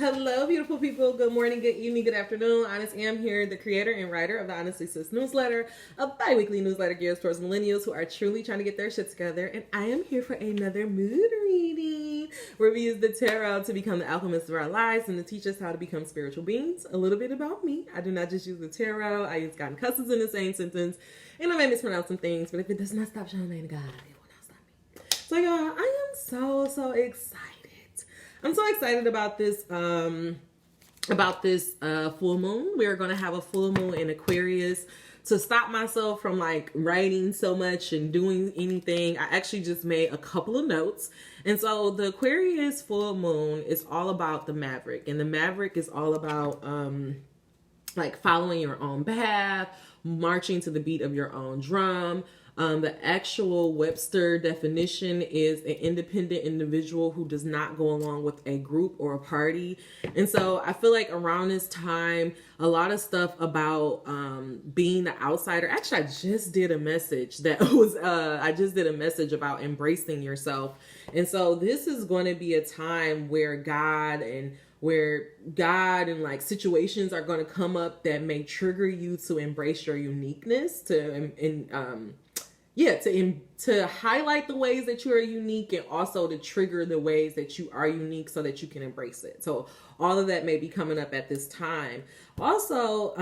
Hello, beautiful people. Good morning, good evening, good afternoon. Honest Am here, the creator and writer of the Honestly Sis newsletter, a bi-weekly newsletter geared towards millennials who are truly trying to get their shit together. And I am here for another mood reading where we use the tarot to become the alchemists of our lives and to teach us how to become spiritual beings. A little bit about me. I do not just use the tarot. I use God and cusses in the same sentence. And I may mispronounce some things, but if it does not stop shining God, it will not stop me. So y'all, I am so excited. I'm so excited about this full moon. We're going to have a full moon in Aquarius. To stop myself from like writing so much and doing anything, I actually just made a couple of notes. And so the Aquarius full moon is all about the Maverick. And the Maverick is all about like following your own path, marching to the beat of your own drum. The actual Webster definition is an independent individual who does not go along with a group or a party. And so I feel like around this time, a lot of stuff about being the outsider. Actually, I just did a message that was, I just did a message about embracing yourself. And so this is going to be a time where God and like situations are going to come up that may trigger you to embrace your uniqueness, to highlight the ways that you are unique and also to trigger the ways that you are unique so that you can embrace it. So all of that may be coming up at this time. Also,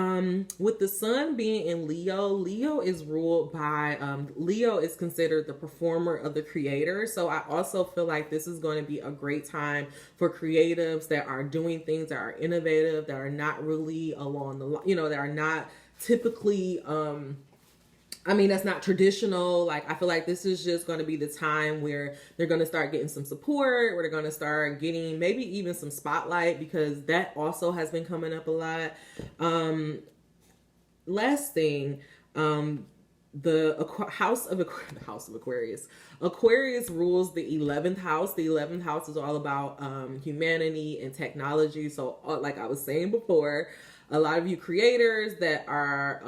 with the sun being in Leo, Leo is ruled by, Leo is considered the performer of the creator. So I also feel like this is going to be a great time for creatives that are doing things that are innovative, that are not really along the, that are not typically, that's not traditional. Like, I feel like this is just going to be the time where they're going to start getting some support, where they're going to start getting maybe even some spotlight, because that also has been coming up a lot. Last thing, the house of Aquarius. Aquarius rules the 11th house. The 11th house is all about humanity and technology. So like I was saying before, a lot of you creators that are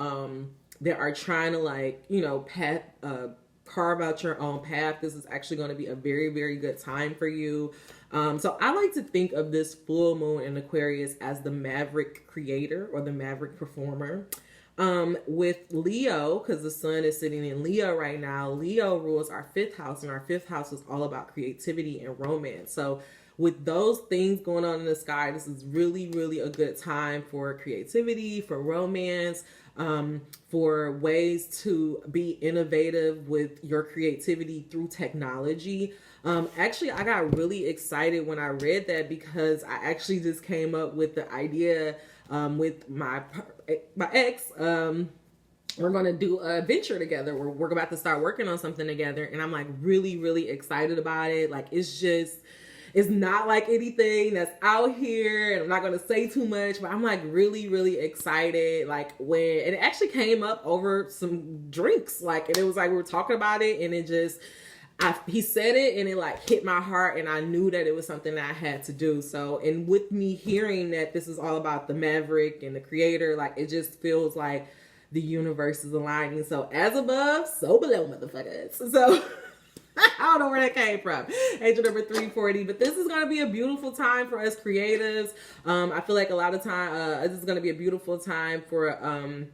trying to carve out your own path, this is actually going to be a very good time for you. So I like to think of this full moon in Aquarius as the Maverick creator or the Maverick performer. With Leo, because the sun is sitting in Leo right now, Leo rules our 5th house, and our 5th house is all about creativity and romance. So with those things going on in the sky, this is really a good time for creativity, for romance, for ways to be innovative with your creativity through technology. Actually, I got really excited when I read that, because I actually just came up with the idea with my ex. We're going to do a venture together. We're about to start working on something together, and I'm like really excited about it. Like, it's not like anything that's out here, and I'm not going to say too much, but I'm like really excited. Like, and it actually came up over some drinks, like, and it was like we were talking about it, and he said it, and it like hit my heart, and I knew that it was something that I had to do. So, and with me hearing that this is all about the Maverick and the creator, like, it just feels like the universe is aligning. So as above, so below, motherfuckers. So I don't know where that came from. Angel number 340. But this is going to be a beautiful time for us creatives. I feel like a lot of time, this is going to be a beautiful time for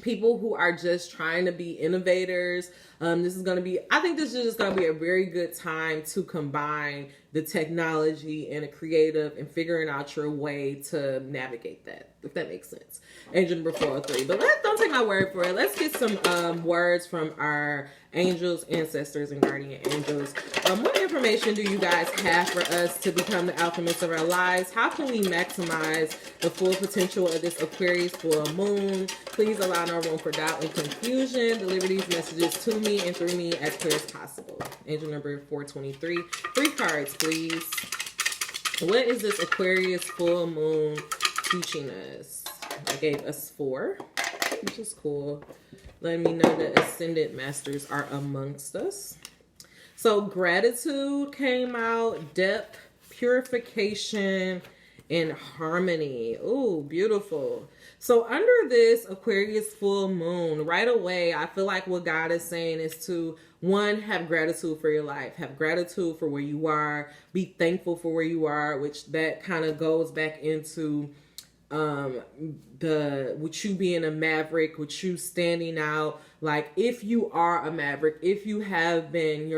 people who are just trying to be innovators. I think this is just going to be a very good time to combine the technology and a creative and figuring out your way to navigate that, if that makes sense. Angel number 403. But don't take my word for it. Let's get some words from our angels, ancestors, and guardian angels. What information do you guys have for us to become the alchemists of our lives? How can we maximize the full potential of this Aquarius full moon? Please allow no room for doubt and confusion. Deliver these messages to me and through me as clear as possible. Angel number 423. 3 cards, please. What is this Aquarius full moon teaching us? I gave us 4, which is cool. Let me know that ascended masters are amongst us. So gratitude came out, depth, purification, in harmony. Ooh, beautiful. So under this Aquarius full moon, right away, I feel like what God is saying is to, one, have gratitude for your life. Have gratitude for where you are. Be thankful for where you are, which that kind of goes back into with you being a maverick, with you standing out. Like, if you are a maverick, if you have been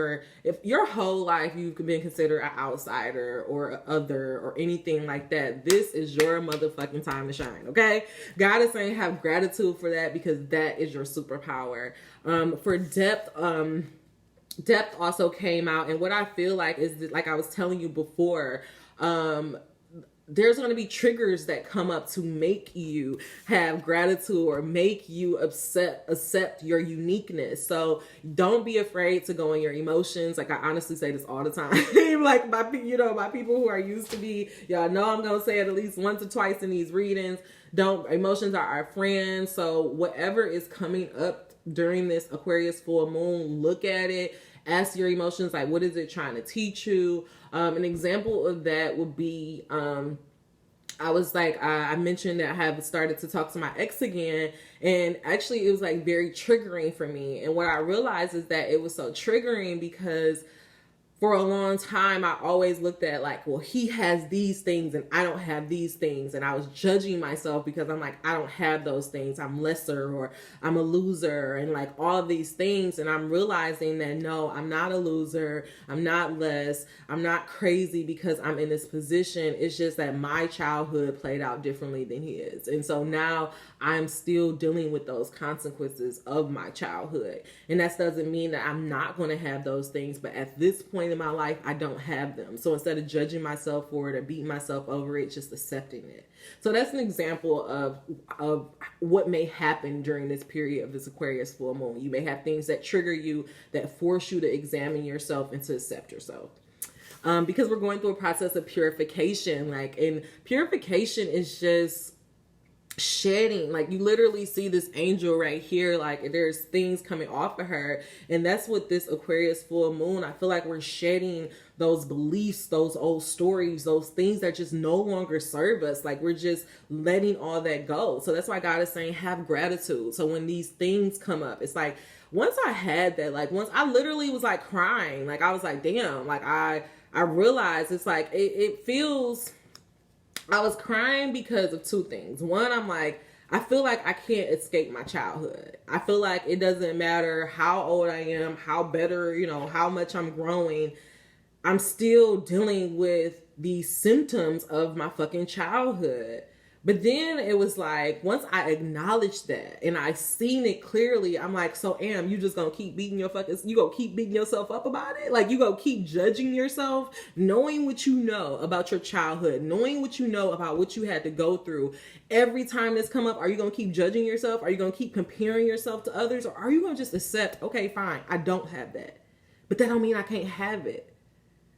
if your whole life you've been considered an outsider or an other or anything like that, this is your motherfucking time to shine. Okay, God is saying have gratitude for that, because that is your superpower. For depth, depth also came out, and what I feel like is that, like I was telling you before, there's going to be triggers that come up to make you have gratitude or make you accept your uniqueness. So don't be afraid to go in your emotions. Like, I honestly say this all the time. Like, my people who are used to me, y'all know I'm going to say it at least once or twice in these readings. Emotions are our friends. So whatever is coming up during this Aquarius full moon, look at it. Ask your emotions, like, what is it trying to teach you? An example of that would be, I mentioned that I have started to talk to my ex again, and actually it was like very triggering for me. And what I realized is that it was so triggering because for a long time, I always looked at like, well, he has these things and I don't have these things. And I was judging myself because I'm like, I don't have those things. I'm lesser, or I'm a loser, and like all of these things. And I'm realizing that no, I'm not a loser. I'm not less. I'm not crazy because I'm in this position. It's just that my childhood played out differently than his. And so now I'm still dealing with those consequences of my childhood. And that doesn't mean that I'm not going to have those things. But at this point in my life, I don't have them. So instead of judging myself for it or beating myself over it, just accepting it. So that's an example of what may happen during this period of this Aquarius full moon. You may have things that trigger you, that force you to examine yourself and to accept yourself. Because we're going through a process of purification. And purification is just shedding. Like, you literally see this angel right here, like there's things coming off of her, and that's what this Aquarius full moon, I feel like we're shedding those beliefs, those old stories, those things that just no longer serve us. Like, we're just letting all that go. So that's why God is saying have gratitude. So when these things come up, it's like, once I had that, like once I literally was like crying, like I was like, damn, like I realized it's like it feels, I was crying because of two things. One, I'm like, I feel like I can't escape my childhood. I feel like it doesn't matter how old I am, how better, how much I'm growing. I'm still dealing with these symptoms of my fucking childhood. But then it was like, once I acknowledged that and I seen it clearly, I'm like, so you just gonna keep beating you gonna keep beating yourself up about it? Like, you gonna keep judging yourself, knowing what you know about your childhood, knowing what you know about what you had to go through. Every time this come up, are you gonna keep judging yourself? Are you gonna keep comparing yourself to others? Or are you gonna just accept, okay, fine, I don't have that, but that don't mean I can't have it.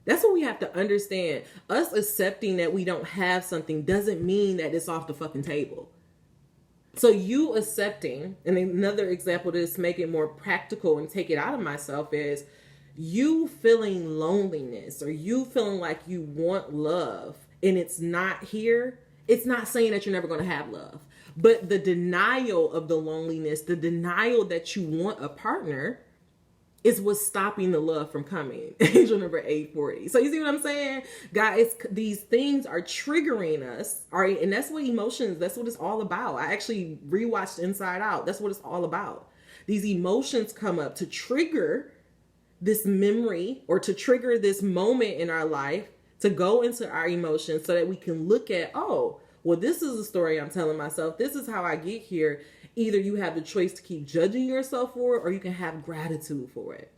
That's what we have to understand. Us accepting that we don't have something doesn't mean that it's off the fucking table. So you accepting, and another example to just make it more practical and take it out of myself, is you feeling loneliness or you feeling like you want love and it's not here. It's not saying that you're never going to have love, but the denial of the loneliness, the denial that you want a partner, is what's stopping the love from coming. Angel number 840. So you see what I'm saying? Guys, these things are triggering us. All right. And that's what emotions, that's what it's all about. I actually rewatched Inside Out. That's what it's all about. These emotions come up to trigger this memory or to trigger this moment in our life, to go into our emotions so that we can look at, oh, well, this is a story I'm telling myself. This is how I get here. Either you have the choice to keep judging yourself for it, or you can have gratitude for it.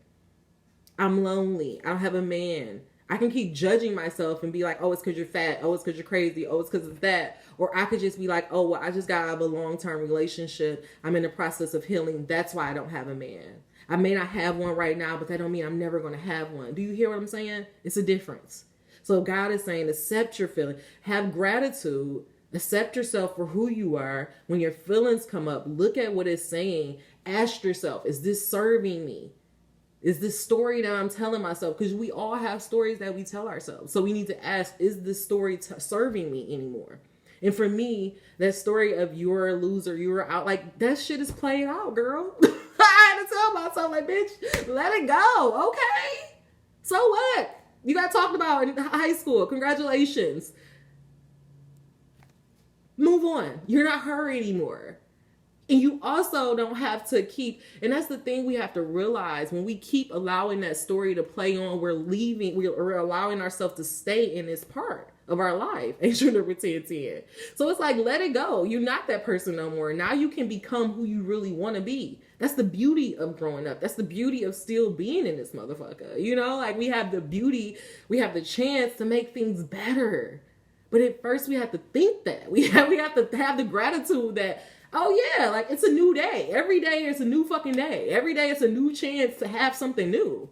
I'm lonely. I don't have a man. I can keep judging myself and be like, oh, it's because you're fat. Oh, it's because you're crazy. Oh, it's because of that. Or I could just be like, oh, well, I just got out of a long-term relationship. I'm in the process of healing. That's why I don't have a man. I may not have one right now, but that don't mean I'm never going to have one. Do you hear what I'm saying? It's a difference. So God is saying, accept your feeling. Have gratitude. Accept yourself for who you are. When your feelings come up, look at what it's saying. Ask yourself, is this serving me? Is this story that I'm telling myself? Because we all have stories that we tell ourselves. So we need to ask, is this story serving me anymore? And for me, that story of you're a loser, you're out, like that shit is playing out, girl. I had to tell myself, like, bitch, let it go. Okay. So what? You got talked about in high school. Congratulations. Move on. You're not her anymore. And you also don't have to keep, and that's the thing we have to realize, when we keep allowing that story to play on, we're allowing ourselves to stay in this part of our life. Angel number 1010. So it's like, let it go. You're not that person no more. Now you can become who you really want to be. That's the beauty of growing up. That's the beauty of still being in this motherfucker. You know, like we have the beauty, we have the chance to make things better. But at first we have to think that. We have to have the gratitude that, oh yeah, like it's a new day. Every day is a new fucking day. Every day is a new chance to have something new.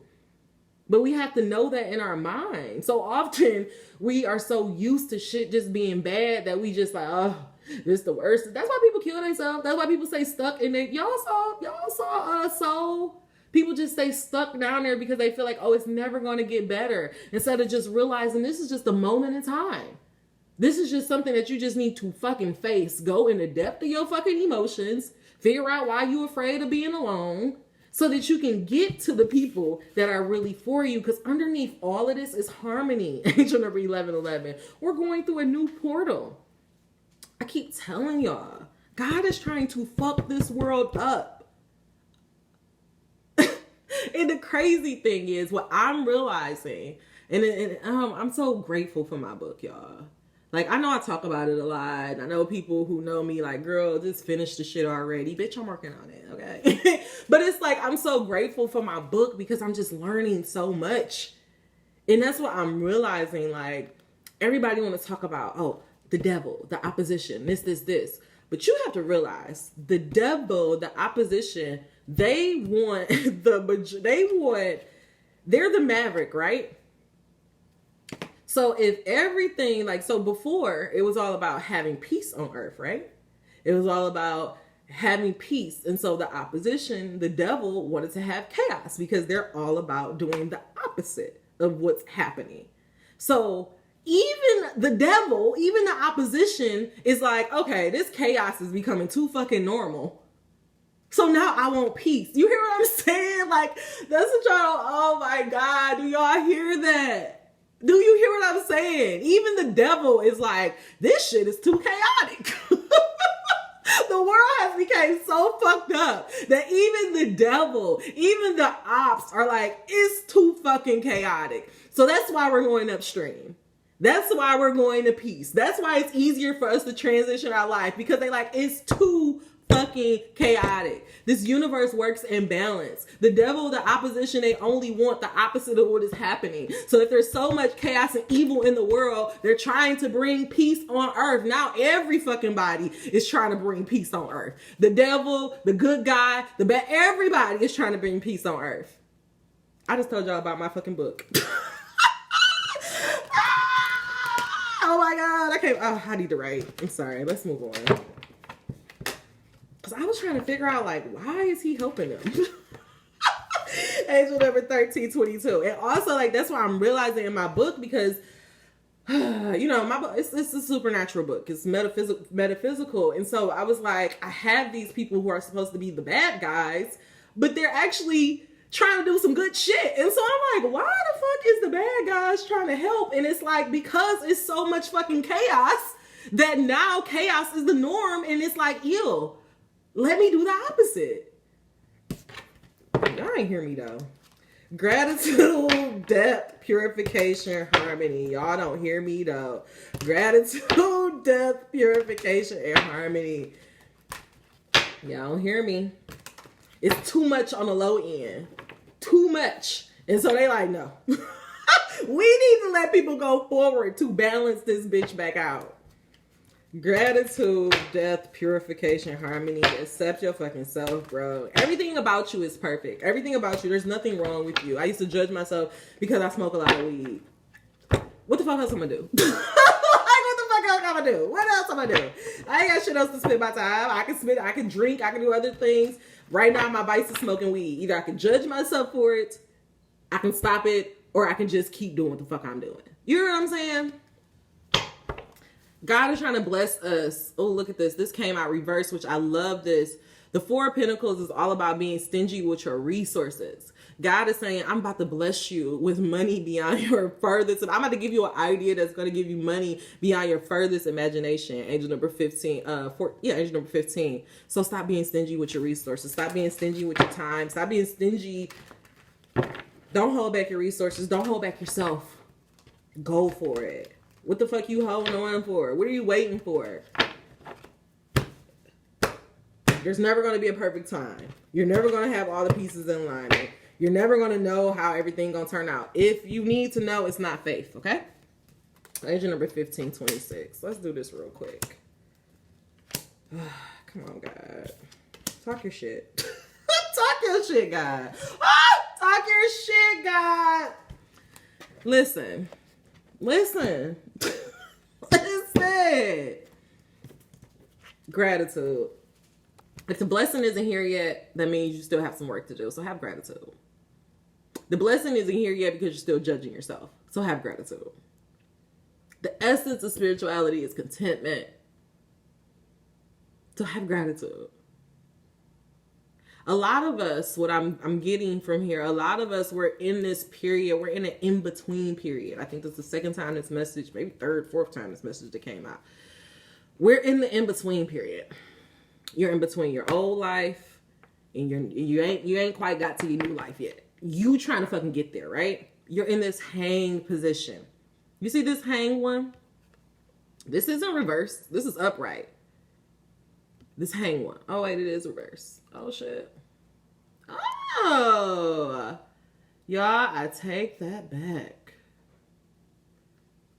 But we have to know that in our mind. So often we are so used to shit just being bad that we just like, oh, this is the worst. That's why people kill themselves. That's why people stay stuck in there. Y'all saw Soul. People just stay stuck down there because they feel like, oh, it's never going to get better. Instead of just realizing this is just a moment in time. This is just something that you just need to fucking face. Go in the depth of your fucking emotions. Figure out why you're afraid of being alone so that you can get to the people that are really for you. Because underneath all of this is harmony. Angel number 1111. We're going through a new portal. I keep telling y'all, God is trying to fuck this world up. And the crazy thing is, what I'm realizing, and I'm so grateful for my book, y'all. Like, I know I talk about it a lot. I know people who know me like, girl, just finish the shit already. Bitch, I'm working on it, okay? But it's like, I'm so grateful for my book because I'm just learning so much. And that's what I'm realizing. Like, everybody want to talk about, oh, the devil, the opposition, this. But you have to realize, the devil, the opposition, they're the Maverick, right? So if everything, like, so before it was all about having peace on earth, right? It was all about having peace. And so the opposition, the devil, wanted to have chaos because they're all about doing the opposite of what's happening. So even the devil, even the opposition is like, okay, this chaos is becoming too fucking normal. So now I want peace. You hear what I'm saying? Like, that's what y'all, oh my God, do y'all hear that? Do you hear what I'm saying? Even the devil is like, this shit is too chaotic. The world has become so fucked up that even the devil, even the ops are like, it's too fucking chaotic. So that's why we're going upstream. That's why we're going to peace. That's why it's easier for us to transition our life, because they like, it's too fucking chaotic. This universe works in balance. The devil, the opposition, they only want the opposite of what is happening. So if there's so much chaos and evil in the world, they're trying to bring peace on earth. Now every fucking body is trying to bring peace on earth. The devil, the good guy, the bad, everybody is trying to bring peace on earth. I just told y'all about my fucking book. Oh my God, I need to write. I'm sorry, let's move on. Because I was trying to figure out, like, why is he helping them? Angel number 1322. And also, like, that's what I'm realizing in my book, because, you know, my book, it's a supernatural book. It's metaphysical. And so I was like, I have these people who are supposed to be the bad guys, but they're actually trying to do some good shit. And so I'm like, why the fuck is the bad guys trying to help? And it's like, because it's so much fucking chaos that now chaos is the norm. And it's like, ew. Let me do the opposite. Y'all ain't hear me though. Gratitude, depth, purification, harmony. Y'all don't hear me though. Gratitude, depth, purification, and harmony. Y'all don't hear me. It's too much on the low end. Too much. And so they like, no. We need to let people go forward to balance this bitch back out. Gratitude, death, purification, harmony. Accept your fucking self, bro. Everything about you is perfect. Everything about you, there's nothing wrong with you. I used to judge myself because I smoke a lot of weed. What the fuck else I'm gonna do? Like, what the fuck else I'm gonna do? What else I'm gonna do? I ain't got shit else to spend my time. I can drink, I can do other things. Right now, my vice is smoking weed. Either I can judge myself for it, I can stop it, or I can just keep doing what the fuck I'm doing. You know what I'm saying? God is trying to bless us. Oh, look at this. This came out reverse, which I love this. The Four of Pentacles is all about being stingy with your resources. God is saying, I'm about to bless you with money beyond your furthest. And I'm about to give you an idea that's going to give you money beyond your furthest imagination. Angel number 15. Angel number 15. So stop being stingy with your resources. Stop being stingy with your time. Stop being stingy. Don't hold back your resources. Don't hold back yourself. Go for it. What the fuck you holding on for? What are you waiting for? There's never going to be a perfect time. You're never going to have all the pieces in alignment. You're never going to know how everything going to turn out. If you need to know, it's not faith, okay? Angel number 1526. Let's do this real quick. Come on, God. Talk your shit. Talk your shit, God. Talk your shit, God. Listen. Listen. Gratitude. If the blessing isn't here yet, that means you still have some work to do. So have gratitude. The blessing isn't here yet because you're still judging yourself. So have gratitude. The essence of spirituality is contentment. So have gratitude. A lot of us, what I'm getting from here, a lot of us, we're in this period, we're in an in-between period. I think this is the second time this message, maybe third, fourth time this message that came out. We're in the in-between period. You're in between your old life and you ain't quite got to your new life yet. You trying to fucking get there, right? You're in this hang position. You see this hang one? This isn't reverse. This is upright. This hang one. Oh, wait, it is reverse. Oh, shit. Oh. Y'all, I take that back.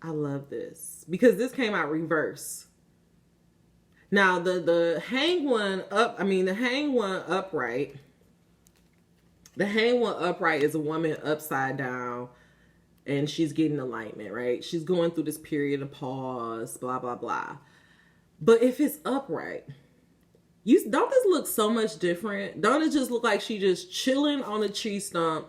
I love this. Because this came out reverse. Now, the hang one upright. The hang one upright is a woman upside down. And she's getting alignment, right? She's going through this period of pause, blah, blah, blah. But if it's upright, don't this look so much different? Don't it just look like she just chilling on a tree stump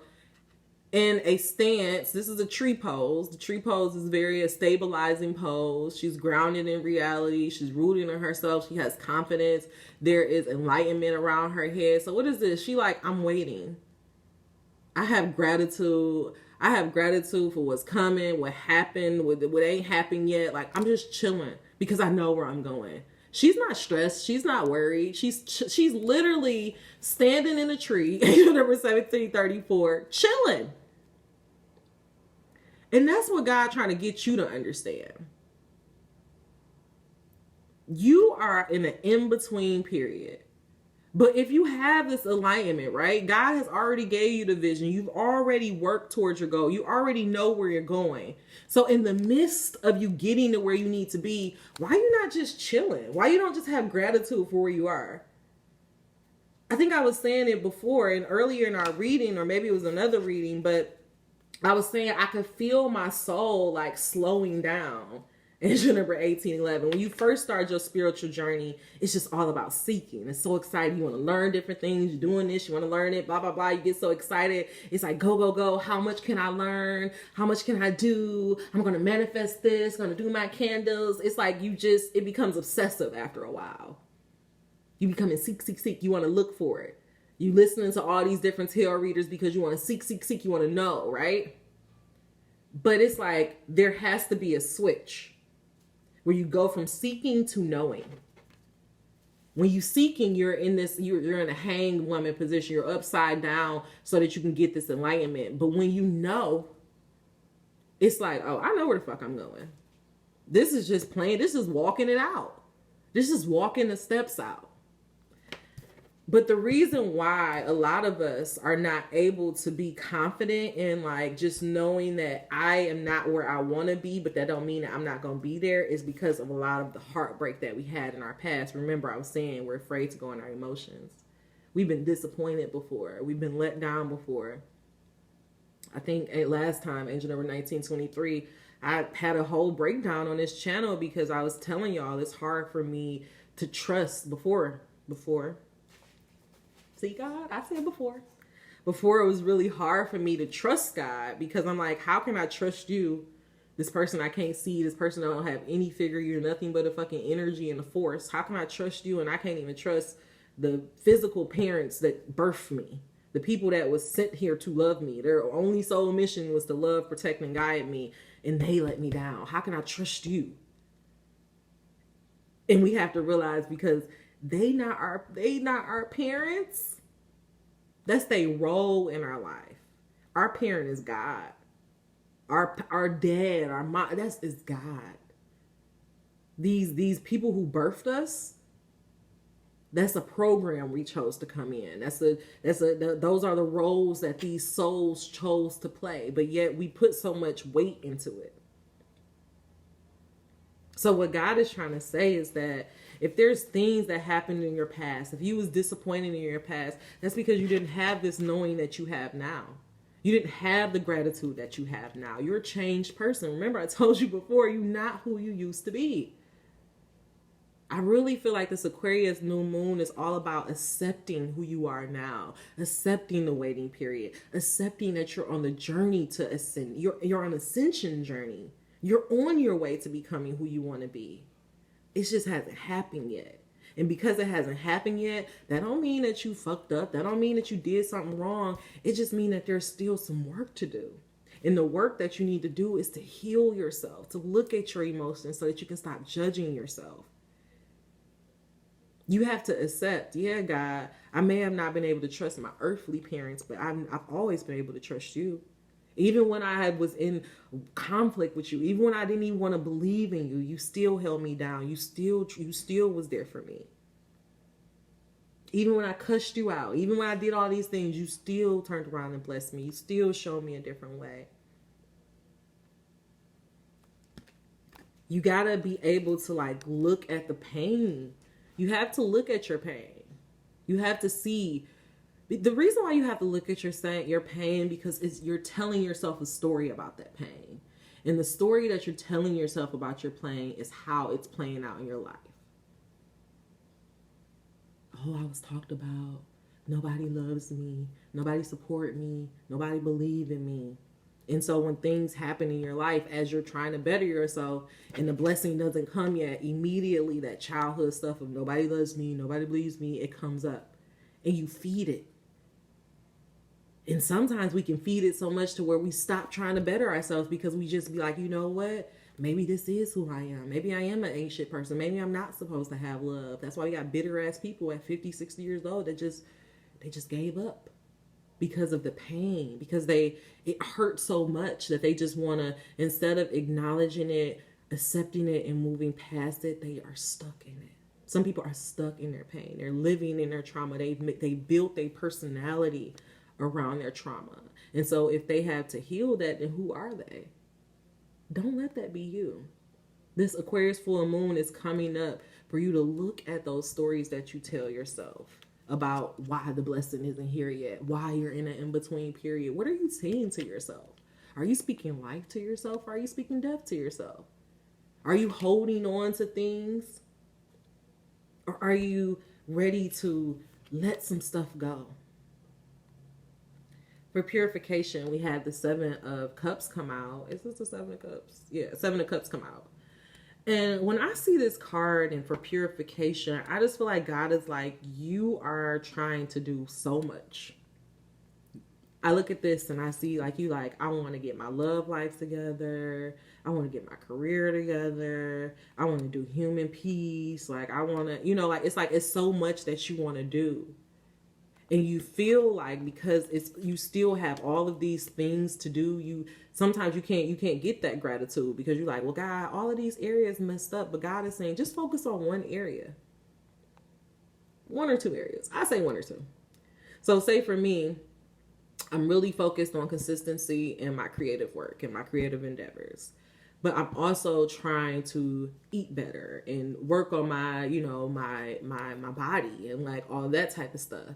in a stance? This is a tree pose. The tree pose is a stabilizing pose. She's grounded in reality. She's rooting in herself. She has confidence. There is enlightenment around her head. So what is this? She like, I'm waiting. I have gratitude. I have gratitude for what's coming, what happened, what ain't happened yet. Like, I'm just chilling because I know where I'm going. She's not stressed. She's not worried. She's literally standing in a tree, number 1734, chilling. And that's what God trying to get you to understand. You are in an in-between period. But if you have this alignment, right? God has already gave you the vision. You've already worked towards your goal. You already know where you're going. So in the midst of you getting to where you need to be, why you not just chilling? Why you don't just have gratitude for where you are? I think I was saying it before and earlier in our reading, or maybe it was another reading, but I was saying I could feel my soul like slowing down. Angel number 1811. When you first start your spiritual journey, it's just all about seeking. It's so exciting. You want to learn different things. You're doing this. You want to learn it. Blah, blah, blah. You get so excited. It's like, go, go, go. How much can I learn? How much can I do? I'm going to manifest this. I'm going to do my candles. It's like it becomes obsessive after a while. You become seek, seek, seek. You want to look for it. You listening to all these different tarot readers because you want to seek, seek, seek. You want to know, right? But it's like there has to be a switch where you go from seeking to knowing. When you seeking, you're in a hanged woman position. You're upside down so that you can get this enlightenment. But when you know, it's like, oh, I know where the fuck I'm going. This is just plain. This is walking it out. This is walking the steps out. But the reason why a lot of us are not able to be confident in like just knowing that I am not where I want to be, but that don't mean that I'm not going to be there, is because of a lot of the heartbreak that we had in our past. Remember, I was saying we're afraid to go in our emotions. We've been disappointed before. We've been let down before. I think last time, Angel number 1923, I had a whole breakdown on this channel because I was telling y'all it's hard for me to trust before. See, God, I said before it was really hard for me to trust God, because I'm like, how can I trust you? This person I can't see, this person I don't have any figure, you're nothing but a fucking energy and a force. How can I trust you? And I can't even trust the physical parents that birthed me, the people that was sent here to love me. Their only sole mission was to love, protect, and guide me, and they let me down. How can I trust you? And we have to realize, because they not our parents. That's their role in our life. Our parent is God. Our dad, our mom, is God. These people who birthed us, that's a program we chose to come in. Those are the roles that these souls chose to play. But yet we put so much weight into it. So what God is trying to say is that if there's things that happened in your past, if you was disappointed in your past, that's because you didn't have this knowing that you have now. You didn't have the gratitude that you have now. You're a changed person. Remember, I told you before, you're not who you used to be. I really feel like this Aquarius new moon is all about accepting who you are now, accepting the waiting period, accepting that you're on the journey to ascend. You're on an ascension journey. You're on your way to becoming who you want to be. It just hasn't happened yet. And because it hasn't happened yet, that don't mean that you fucked up. That don't mean that you did something wrong. It just means that there's still some work to do. And the work that you need to do is to heal yourself, to look at your emotions so that you can stop judging yourself. You have to accept, yeah, God, I may have not been able to trust my earthly parents, but I've always been able to trust you. Even when I was in conflict with you, even when I didn't even want to believe in you, you still held me down. You still was there for me. Even when I cussed you out, even when I did all these things, you still turned around and blessed me. You still showed me a different way. You gotta be able to look at the pain. You have to look at your pain. You have to see. The reason why you have to look at your pain, because you're telling yourself a story about that pain. And the story that you're telling yourself about your pain is how it's playing out in your life. Oh, I was talked about. Nobody loves me. Nobody support me. Nobody believe in me. And so when things happen in your life as you're trying to better yourself and the blessing doesn't come yet, immediately that childhood stuff of nobody loves me, nobody believes me, it comes up. And you feed it. And sometimes we can feed it so much to where we stop trying to better ourselves, because we just be like, you know what? Maybe this is who I am. Maybe I am an ain't shit person. Maybe I'm not supposed to have love. That's why we got bitter ass people at 50, 60 years old that just gave up because of the pain, because it hurts so much that they just want to, instead of acknowledging it, accepting it, and moving past it, they are stuck in it. Some people are stuck in their pain. They're living in their trauma. They built their personality around their trauma. And so if they have to heal that, then who are they? Don't let that be you. This Aquarius full moon is coming up for you to look at those stories that you tell yourself about why the blessing isn't here yet, why you're in an in-between period. What are you saying to yourself? Are you speaking life to yourself? Or are you speaking death to yourself? Are you holding on to things? Or are you ready to let some stuff go? For purification, we had the 7 of Cups come out. Is this the 7 of Cups? Yeah, 7 of Cups come out. And when I see this card and for purification, I just feel like God is like, you are trying to do so much. I look at this and I see I want to get my love life together. I want to get my career together. I want to do human peace. I want to, it's so much that you want to do. And you feel like, because you still have all of these things to do, sometimes you can't get that gratitude, because you're like, well, God, all of these areas messed up, but God is saying, just focus on one area. 1 or 2 areas. I say 1 or 2. So say for me, I'm really focused on consistency in my creative work and my creative endeavors. But I'm also trying to eat better and work on my, my body and all that type of stuff.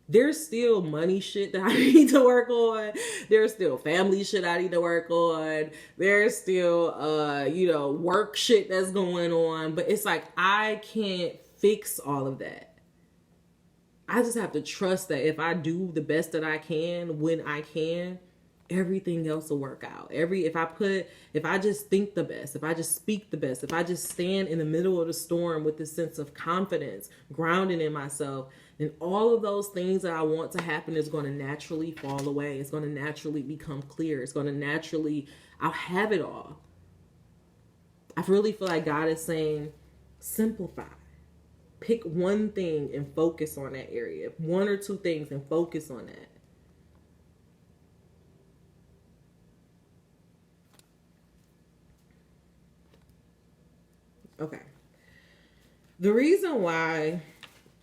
There's still money shit that I need to work on. There's still family shit I need to work on. There's still, work shit that's going on. But it's I can't fix all of that. I just have to trust that if I do the best that I can when I can, everything else will work out. If I just think the best, if I just speak the best, if I just stand in the middle of the storm with this sense of confidence, grounding in myself, then all of those things that I want to happen is going to naturally fall away. It's going to naturally become clear. It's going to naturally, I'll have it all. I really feel like God is saying, simplify. Pick one thing and focus on that area. One or two things and focus on that. Okay. The reason why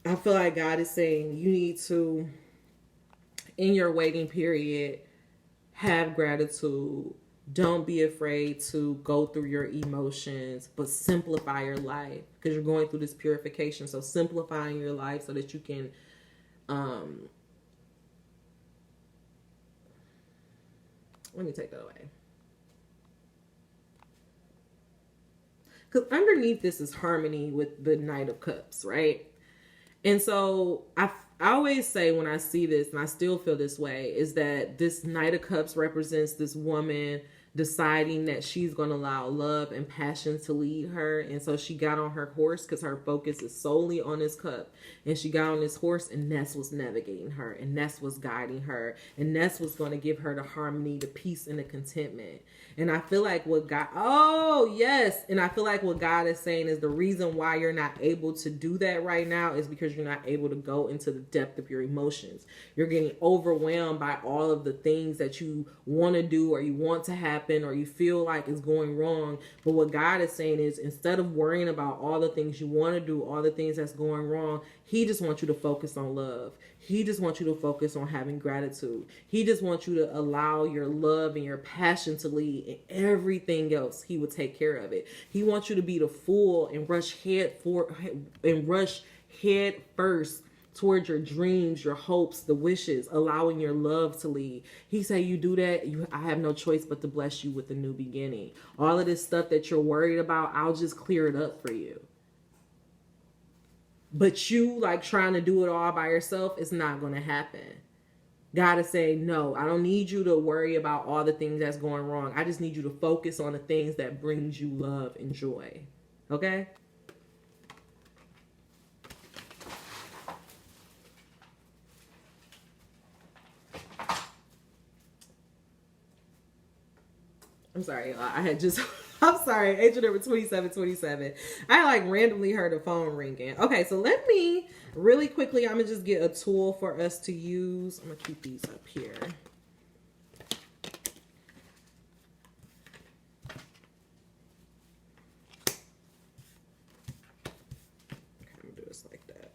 I feel like God is saying you need to, in your waiting period, have gratitude. Don't be afraid to go through your emotions, but simplify your life because you're going through this purification. So simplifying your life so that you can, let me take that away. Because underneath this is harmony with the Knight of Cups, right? And so I always say when I see this, and I still feel this way, is that this Knight of Cups represents this woman deciding that she's going to allow love and passion to lead her. And so she got on her horse because her focus is solely on this cup. And she got on this horse, and Ness was navigating her, and Ness was guiding her, and Ness was going to give her the harmony, the peace, and the contentment. And I feel like what God, and I feel like what God is saying is the reason why you're not able to do that right now is because you're not able to go into the depth of your emotions. You're getting overwhelmed by all of the things that you want to do or you want to happen or you feel like is going wrong. But what God is saying is instead of worrying about all the things you want to do, all the things that's going wrong, He just wants you to focus on love. He just wants you to focus on having gratitude. He just wants you to allow your love and your passion to lead, and everything else He will take care of it. He wants you to be the fool and rush head first towards your dreams, your hopes, the wishes, allowing your love to lead. He said, you do that, I have no choice but to bless you with a new beginning. All of this stuff that you're worried about, I'll just clear it up for you. But you like trying to do it all by yourself, it's not going to happen. God is saying, no, I don't need you to worry about all the things that's going wrong. I just need you to focus on the things that brings you love and joy. Okay? I'm sorry, I'm sorry, agent number 2727. I like randomly heard a phone ringing. Okay, so let me really quickly, I'm gonna just get a tool for us to use. I'm gonna keep these up here. I'm gonna do this like that.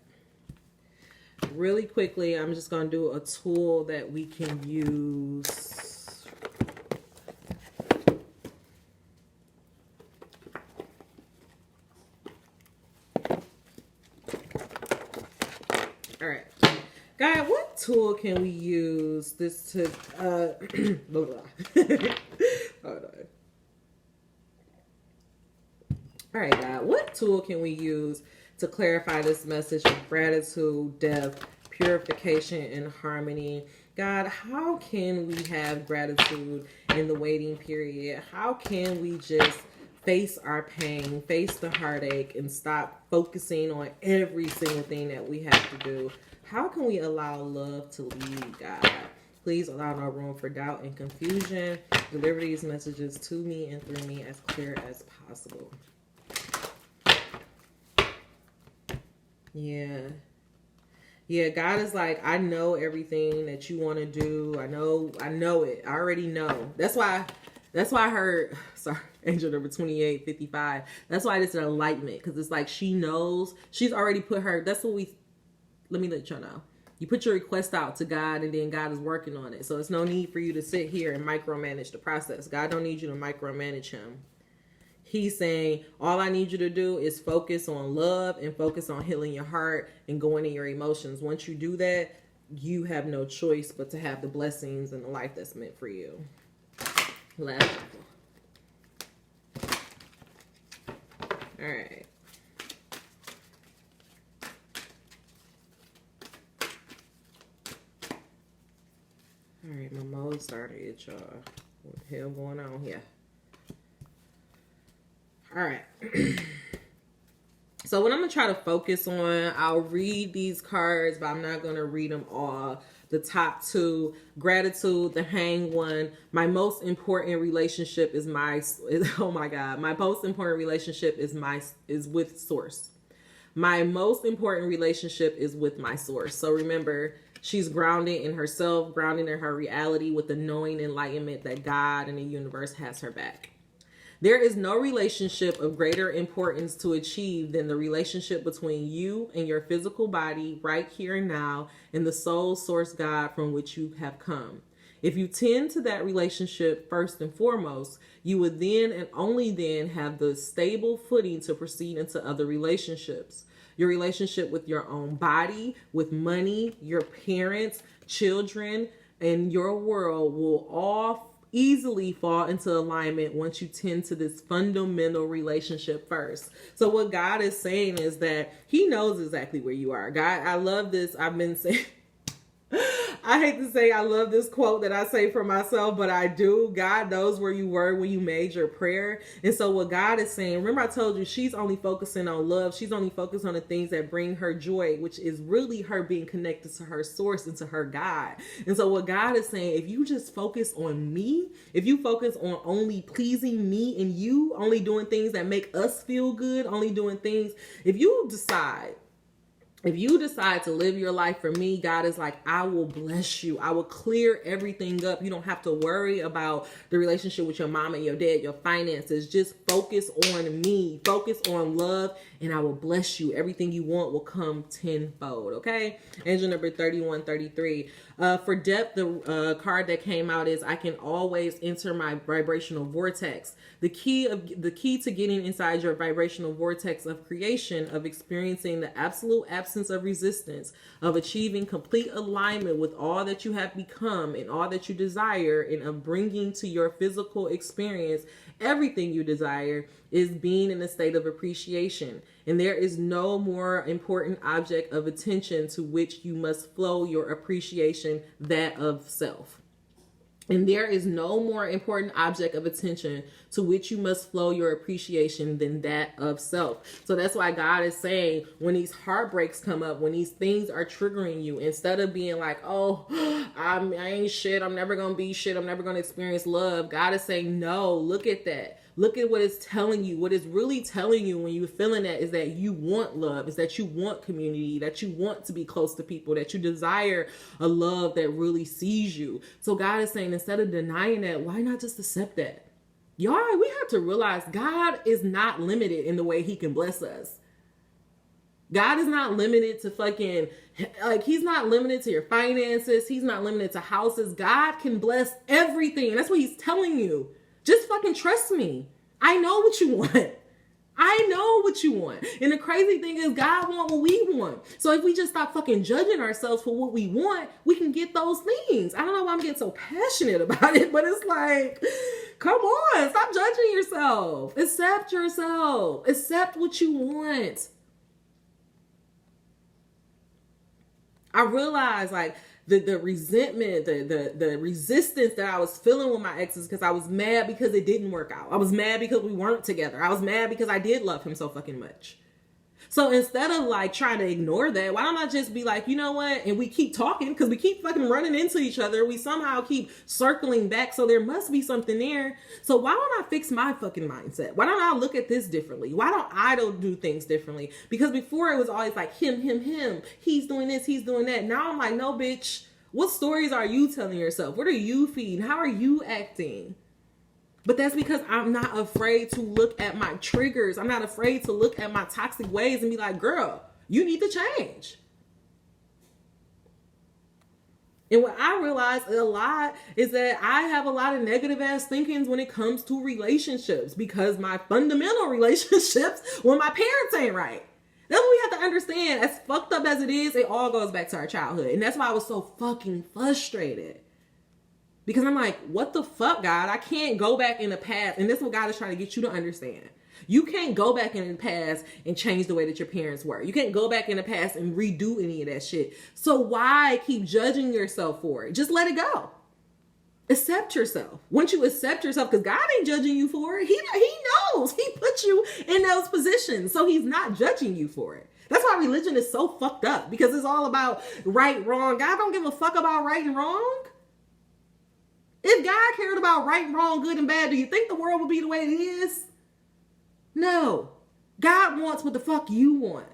Really quickly, I'm just gonna do a tool that we can use. All right, God, what tool can we use this to, blah, blah. Hold on. All right, God, what tool can we use to clarify this message of gratitude, depth, purification, and harmony? God, how can we have gratitude in the waiting period? How can we just face our pain, face the heartache, and stop focusing on every single thing that we have to do? How can we allow love to lead, God? Please allow no room for doubt and confusion. Deliver these messages to me and through me as clear as possible. Yeah, God is like, I know everything that you want to do. I know it. I already know. That's why I heard, sorry, angel number 2855. That's why it's an enlightenment, because it's like she knows, she's already put her, let me let y'all know. You put your request out to God, and then God is working on it. So there's no need for you to sit here and micromanage the process. God don't need you to micromanage Him. He's saying, all I need you to do is focus on love and focus on healing your heart and going in your emotions. Once you do that, you have no choice but to have the blessings and the life that's meant for you. Last. All right. starting to itch, y'all. What the hell going on here? All right. So what I'm going to try to focus on, I'll read these cards, but I'm not going to read them all. The top two, gratitude, the hang one. My most important relationship is oh my God. My most important relationship is with source. My most important relationship is with my source. So remember, she's grounded in herself, grounded in her reality with the knowing enlightenment that God and the universe has her back. There is no relationship of greater importance to achieve than the relationship between you and your physical body right here and now and the soul source God from which you have come. If you tend to that relationship first and foremost, you would then and only then have the stable footing to proceed into other relationships. Your relationship with your own body, with money, your parents, children, and your world will all easily fall into alignment once you tend to this fundamental relationship first. So what God is saying is that he knows exactly where you are. God, I love this. I've been saying, I hate to say I love this quote that I say for myself, but I do. God knows where you were when you made your prayer. And so what God is saying, remember I told you she's only focusing on love. She's only focused on the things that bring her joy, which is really her being connected to her source and to her God. And so what God is saying, if you just focus on me, if you focus on only pleasing me and you, only doing things that make us feel good, only doing things, if you decide to live your life for me, God is like, I will bless you. I will clear everything up. You don't have to worry about the relationship with your mom and your dad, your finances. Just focus on me. Focus on love, and I will bless you. Everything you want will come tenfold, okay? Angel number 3133. For depth, the card that came out is I can always enter my vibrational vortex. The key to getting inside your vibrational vortex of creation, of experiencing the absolute absence of resistance, of achieving complete alignment with all that you have become and all that you desire, and of bringing to your physical experience everything you desire, is being in a state of appreciation. And there is no more important object of attention to which you must flow your appreciation, that of self. And there is no more important object of attention to which you must flow your appreciation than that of self. So that's why God is saying, when these heartbreaks come up, when these things are triggering you, instead of being like, oh, I ain't shit, I'm never going to be shit, I'm never going to experience love. God is saying, no, look at that. Look at what it's telling you. What it's really telling you when you're feeling that is that you want love, is that you want community, that you want to be close to people, that you desire a love that really sees you. So God is saying, instead of denying that, why not just accept that? Y'all, we have to realize God is not limited in the way he can bless us. God is not limited to he's not limited to your finances. He's not limited to houses. God can bless everything. That's what he's telling you. Just fucking trust me. I know what you want. I know what you want. And the crazy thing is God wants what we want. So if we just stop fucking judging ourselves for what we want, we can get those things. I don't know why I'm getting so passionate about it, but it's like, come on, stop judging yourself. Accept yourself. Accept what you want. I realize the resentment, the resistance that I was feeling with my exes, because I was mad because it didn't work out. I was mad because we weren't together. I was mad because I did love him so fucking much. So instead of trying to ignore that, why don't I just be like, you know what? And we keep talking, because we keep fucking running into each other. We somehow keep circling back. So there must be something there. So why don't I fix my fucking mindset? Why don't I look at this differently? Why don't I do things differently? Because before it was always like him. He's doing this, he's doing that. Now I'm like, no, bitch. What stories are you telling yourself? What are you feeding? How are you acting? But that's because I'm not afraid to look at my triggers. I'm not afraid to look at my toxic ways and be like, girl, you need to change. And what I realize a lot is that I have a lot of negative ass thinkings when it comes to relationships, because my fundamental relationships when my parents ain't right. That's what we have to understand. As fucked up as it is, it all goes back to our childhood. And that's why I was so fucking frustrated. Because I'm like, what the fuck, God? I can't go back in the past. And this is what God is trying to get you to understand. You can't go back in the past and change the way that your parents were. You can't go back in the past and redo any of that shit. So why keep judging yourself for it? Just let it go. Accept yourself. Once you accept yourself, because God ain't judging you for it. He knows. He put you in those positions. So he's not judging you for it. That's why religion is so fucked up, because it's all about right, wrong. God don't give a fuck about right and wrong. If God cared about right and wrong, good and bad, do you think the world would be the way it is? No. God wants what the fuck you want.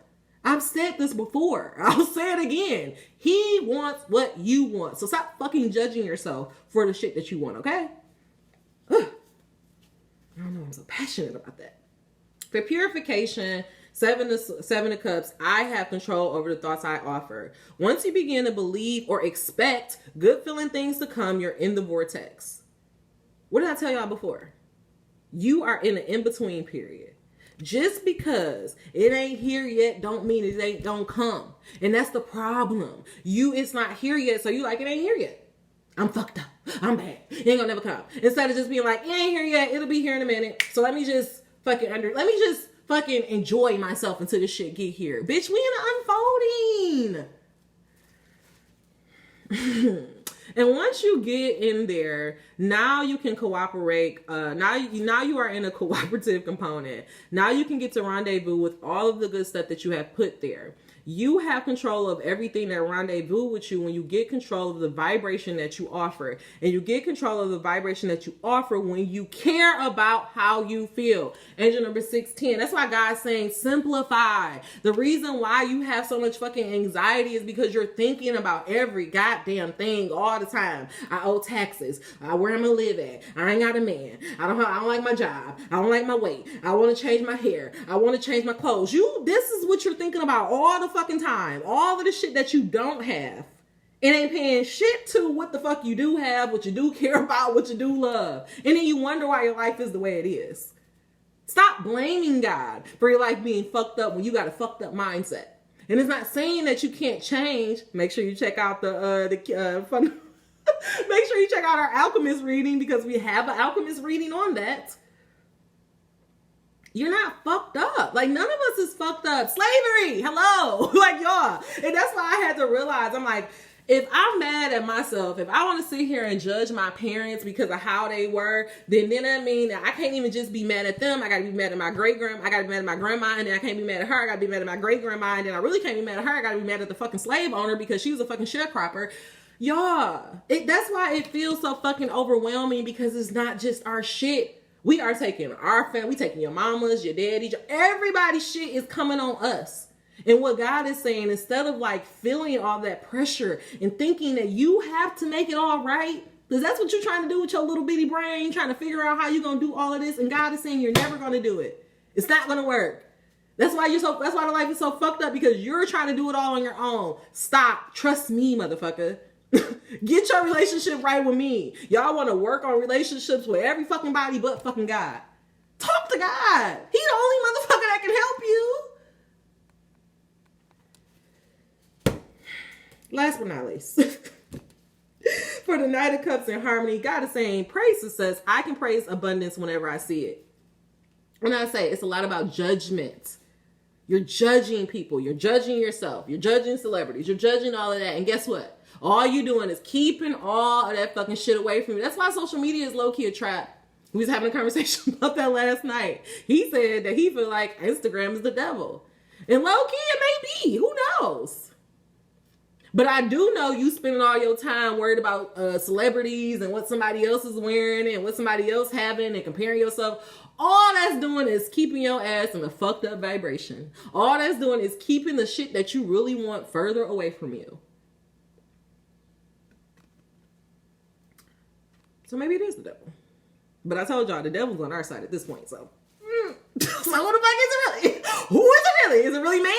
I've said this before. I'll say it again. He wants what you want. So stop fucking judging yourself for the shit that you want, okay? Ugh. I don't know. I'm so passionate about that. For purification, seven of cups, I have control over the thoughts I offer. Once you begin to believe or expect good feeling things to come, you're in the vortex. What did I tell y'all before? You are in an in-between period. Just because it ain't here yet don't mean it ain't gonna come. And that's the problem. It's not here yet, so you like, it ain't here yet. I'm fucked up. I'm bad. It ain't gonna never come. Instead of just being like, it ain't here yet, it'll be here in a minute. So let me just fucking enjoy myself until this shit get here. Bitch, we in an unfolding. And once you get in there, now you can cooperate. Now you are in a cooperative component. Now you can get to rendezvous with all of the good stuff that you have put there. You have control of everything that rendezvous with you when you get control of the vibration that you offer. And you get control of the vibration that you offer when you care about how you feel. Angel number 610. That's why God's saying simplify. The reason why you have so much fucking anxiety is because you're thinking about every goddamn thing all the time. I owe taxes. Where I'm gonna live at. I ain't got a man. I don't like my job. I don't like my weight. I want to change my hair. I want to change my clothes. This is what you're thinking about all the fucking time. All of the shit that you don't have. It ain't paying shit to what the fuck you do have, what you do care about, what you do love. And then you wonder why your life is the way it is. Stop blaming God for your life being fucked up when you got a fucked up mindset. And it's not saying that you can't change. Make sure you check out make sure you check out our alchemist reading, because we have an alchemist reading on that. You're not fucked up. Like, none of us is fucked up. Slavery, hello, like y'all. And that's why I had to realize, I'm like, if I'm mad at myself, if I want to sit here and judge my parents because of how they were, then I mean, I can't even just be mad at them. I got to be mad at my great-grandma. I got to be mad at my grandma, and then I can't be mad at her. I got to be mad at my great-grandma, and then I really can't be mad at her. I got to be mad at the fucking slave owner because she was a fucking sharecropper. Y'all, that's why it feels so fucking overwhelming, because it's not just our shit. We are taking our family, we taking your mamas, your daddies, everybody's shit is coming on us. And what God is saying, instead of like feeling all that pressure and thinking that you have to make it all right, because that's what you're trying to do with your little bitty brain, trying to figure out how you're going to do all of this. And God is saying you're never going to do it. It's not going to work. That's why the life is so fucked up, because you're trying to do it all on your own. Stop. Trust me, motherfucker. Get your relationship right with me. Y'all want to work on relationships with every fucking body but fucking God. Talk to God. He the only motherfucker that can help you. Last but not least, for the Knight of Cups in harmony, God is saying, praise success. I can praise abundance whenever I see it. When I say it's a lot about judgment. You're judging people. You're judging yourself. You're judging celebrities. You're judging all of that. And guess what? All you doing is keeping all of that fucking shit away from you. That's why social media is low-key a trap. We was having a conversation about that last night. He said that he feel like Instagram is the devil. And low-key it may be. Who knows? But I do know you spending all your time worried about celebrities and what somebody else is wearing and what somebody else having and comparing yourself. All that's doing is keeping your ass in a fucked up vibration. All that's doing is keeping the shit that you really want further away from you. So maybe it is the devil. But I told y'all the devil's on our side at this point. So, so what the fuck is it really? Who is it really? Is it really man?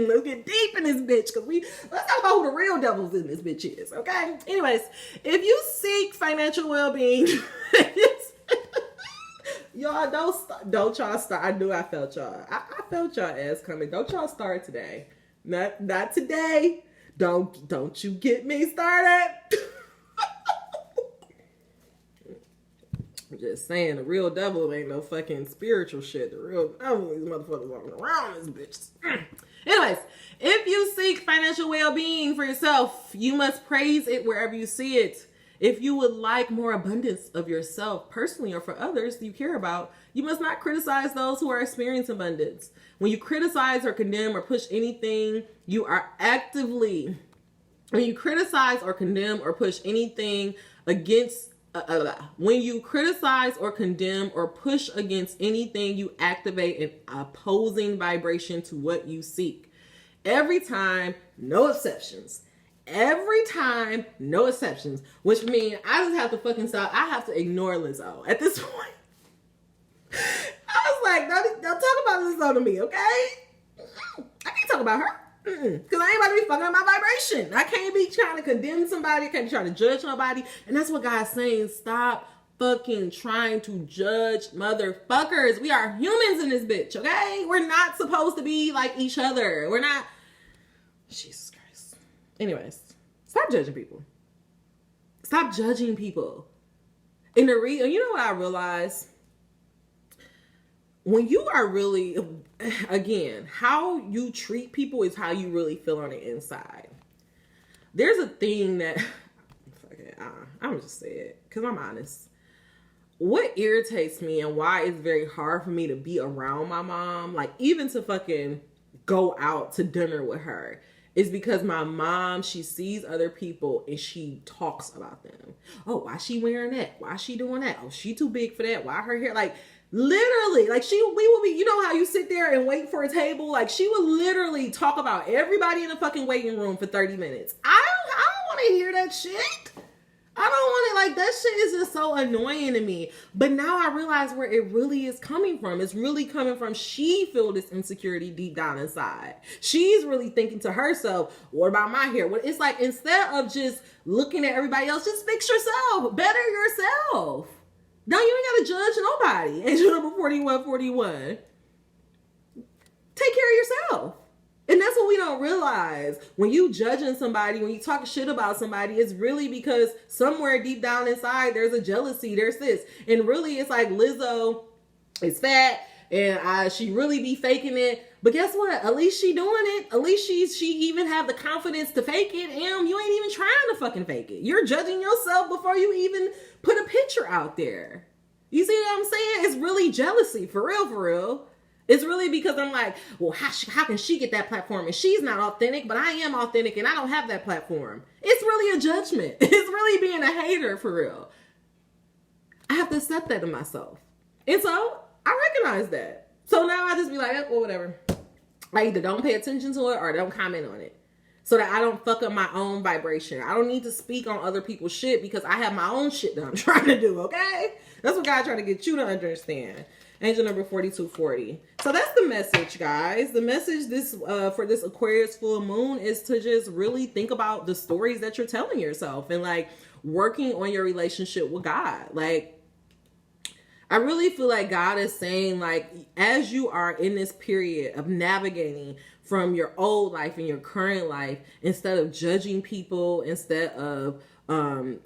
Let's get deep in this bitch, because let's talk about who the real devils in this bitch is, okay? Anyways, if you seek financial well-being, y'all don't y'all start. I felt y'all. I felt y'all ass coming. Don't y'all start today. Not today. Don't you get me started. I'm just saying, the real devil ain't no fucking spiritual shit. The real devil, these motherfuckers walking around this bitch. Anyways, if you seek financial well-being for yourself, you must praise it wherever you see it. If you would like more abundance of yourself personally or for others you care about, you must not criticize those who are experiencing abundance. When you criticize or condemn or push anything, you are actively, when you criticize or condemn or push anything against, when you criticize or condemn or push against anything, you activate an opposing vibration to what you seek. Every time, no exceptions. Every time, no exceptions. Which means I just have to fucking stop. I have to ignore Lizzo at this point. I was like, don't talk about Lizzo to me, okay? I can't talk about her. Because I ain't about to be fucking up my vibration. I can't be trying to condemn somebody. I can't be trying to judge nobody. And that's what God's saying. Stop fucking trying to judge motherfuckers. We are humans in this bitch, okay? We're not supposed to be like each other. We're not. Jesus Christ. Anyways, stop judging people. Stop judging people. And you know what I realized? When you are really, again, how you treat people is how you really feel on the inside. There's a thing that, I'm gonna just say it, because I'm honest. What irritates me and why it's very hard for me to be around my mom, like even to fucking go out to dinner with her, is because my mom, she sees other people and she talks about them. Oh, why she wearing that? Why she doing that? Oh, she too big for that. Why her hair? Like, literally, like we will be, you know how you sit there and wait for a table? Like she would literally talk about everybody in the fucking waiting room for 30 minutes. I don't want to hear that shit. I don't want it. Like that shit is just so annoying to me. But now I realize where it really is coming from. It's really coming from she feel this insecurity deep down inside. She's really thinking to herself, what about my hair? What it's like, instead of just looking at everybody else, just fix yourself. Better yourself. No, you ain't gotta judge nobody. Angel number 4141. Take care of yourself. And that's what we don't realize. When you judging somebody, when you talk shit about somebody, it's really because somewhere deep down inside, there's a jealousy, there's this. And really, it's like Lizzo is fat and she really be faking it. But guess what? At least she doing it. At least she even have the confidence to fake it. And you ain't even trying to fucking fake it. You're judging yourself before you even put a picture out there. You see what I'm saying? It's really jealousy, for real, for real. It's really because I'm like, well, how can she get that platform? And she's not authentic, but I am authentic and I don't have that platform. It's really a judgment. It's really being a hater, for real. I have to accept that in myself. And so I recognize that. So now I just be like, well, whatever. I either don't pay attention to it or don't comment on it, so that I don't fuck up my own vibration. I don't need to speak on other people's shit because I have my own shit that I'm trying to do, okay? That's what God trying to get you to understand. Angel number 4240. So that's the message, guys. The message for this Aquarius full moon is to just really think about the stories that you're telling yourself and like working on your relationship with God. Like, I really feel like God is saying, like, as you are in this period of navigating from your old life and your current life, instead of judging people, instead of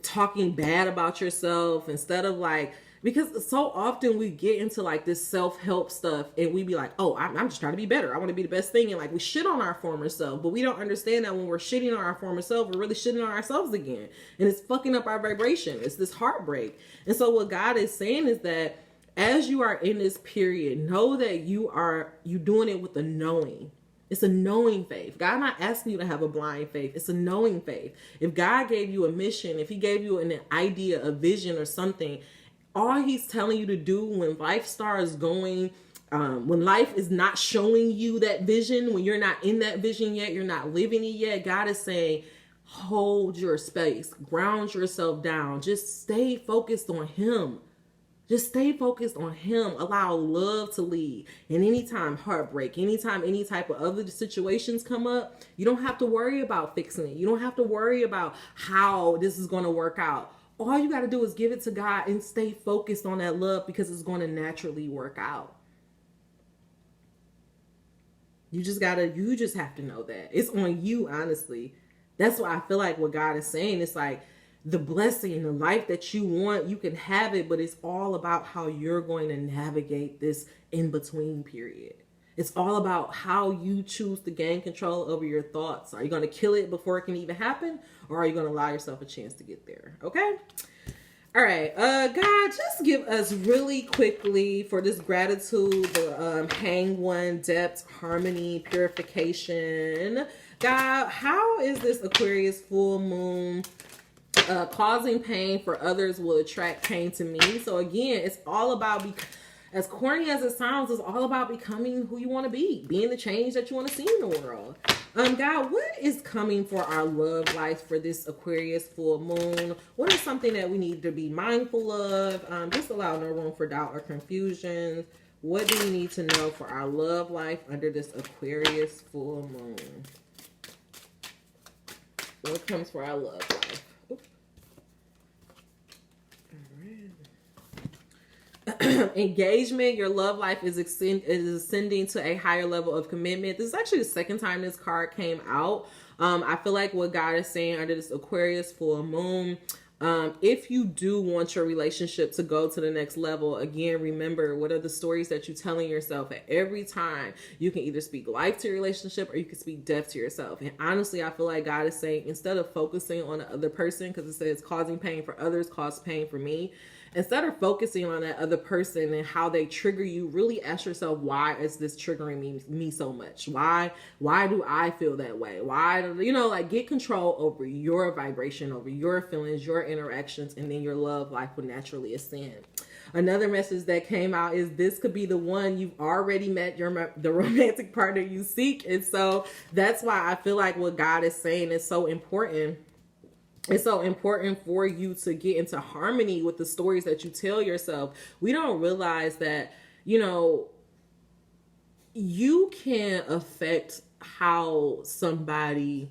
talking bad about yourself, instead of like, because so often we get into like this self-help stuff and we be like, oh, I'm just trying to be better. I want to be the best thing. And like we shit on our former self, but we don't understand that when we're shitting on our former self, we're really shitting on ourselves again. And it's fucking up our vibration. It's this heartbreak. And so what God is saying is that as you are in this period, know that you doing it with a knowing. It's a knowing faith. God not asking you to have a blind faith. It's a knowing faith. If God gave you a mission, if he gave you an idea, a vision or something, all he's telling you to do when life starts going, when life is not showing you that vision, when you're not in that vision yet, you're not living it yet, God is saying, hold your space, ground yourself down, just stay focused on him. Just stay focused on him. Allow love to lead. And anytime heartbreak, anytime any type of other situations come up, you don't have to worry about fixing it. You don't have to worry about how this is going to work out. All you got to do is give it to God and stay focused on that love, because it's going to naturally work out. You just have to know that. It's on you, honestly. That's why I feel like what God is saying, it's like the blessing, the life that you want, you can have it, but it's all about how you're going to navigate this in-between period. It's all about how you choose to gain control over your thoughts. Are you going to kill it before it can even happen? Or are you going to allow yourself a chance to get there? Okay? All right. God, just give us really quickly for this gratitude, the hang one, depth, harmony, purification. God, how is this Aquarius full moon causing pain for others will attract pain to me? So again, it's all about, as corny as it sounds, it's all about becoming who you want to be, being the change that you want to see in the world. God, what is coming for our love life for this Aquarius full moon? What is something that we need to be mindful of? Just allow no room for doubt or confusion. What do we need to know for our love life under this Aquarius full moon? What comes for our love life? Engagement, your love life is ascending to a higher level of commitment. This is actually the second time this card came out. I feel like what God is saying under this Aquarius full moon, if you do want your relationship to go to the next level, again, remember, what are the stories that you're telling yourself at every time? You can either speak life to your relationship or you can speak death to yourself. And honestly, I feel like God is saying, instead of focusing on the other person, because it says causing pain for others, cause pain for me. Instead of focusing on that other person and how they trigger you, really ask yourself, why is this triggering me so much? Why do I feel that way? Why do like, get control over your vibration, over your feelings, your interactions, and then your love life will naturally ascend. Another message that came out is this could be the one. You've already met the romantic partner you seek. And so that's why I feel like what God is saying is so important. It's so important for you to get into harmony with the stories that you tell yourself. We don't realize that, you can affect how somebody